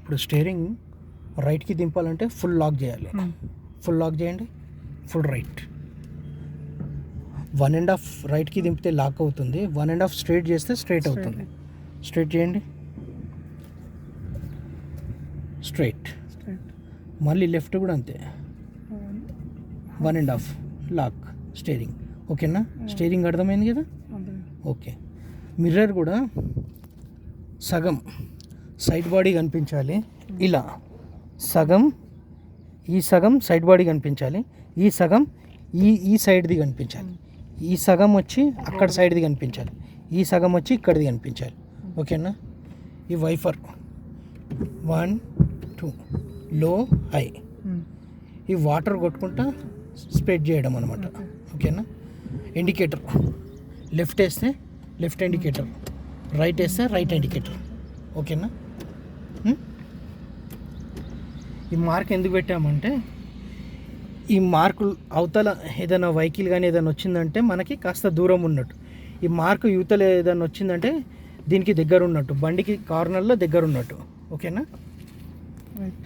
ఇప్పుడు స్టీరింగ్ రైట్కి దింపాలంటే full lock చేయాలి. ఫుల్ లాక్ చేయండి. Full right. 1.5 రైట్కి దింపితే లాక్ అవుతుంది. 1.5 స్ట్రైట్ చేస్తే స్ట్రైట్ అవుతుంది. స్ట్రైట్ చేయండి. స్ట్రైట్. మళ్ళీ లెఫ్ట్ కూడా అంతే. 1.5 లాక్ స్టీరింగ్. ఓకేనా? స్టీరింగ్ అర్థమైంది కదా? ఓకే. మిర్రర్ కూడా సగం సైడ్ బాడీ కనిపించాలి. ఇలా సగం, ఈ సగం సైడ్ బాడీ కనిపించాలి. ఈ సగం ఈ సైడ్ది కనిపించాలి. ఈ సగం వచ్చి అక్కడ సైడ్ది కనిపించాలి. ఈ సగం వచ్చి ఇక్కడిది కనిపించాలి. ఓకేనా? ఈ వైఫర్ 1 2 లో హై, ఈ వాటర్ కొట్టుకుంటా స్ప్రెడ్ చేయడం అనమాట. ఓకేనా? ఇండికేటర్ లెఫ్ట్ వేస్తే లెఫ్ట్ ఇండికేటర్, రైట్ వేస్తే రైట్ ఇండికేటర్. ఓకేనా? ఈ మార్క్ ఎందుకు పెట్టామంటే ఈ మార్కులు అవతల ఏదైనా వెహికల్ కానీ ఏదైనా వచ్చిందంటే మనకి కాస్త దూరం ఉన్నట్టు. ఈ మార్కు యువతల ఏదైనా వచ్చిందంటే దీనికి దగ్గర ఉన్నట్టు, బండికి కార్నర్లో దగ్గర ఉన్నట్టు. ఓకేనా? రైట్.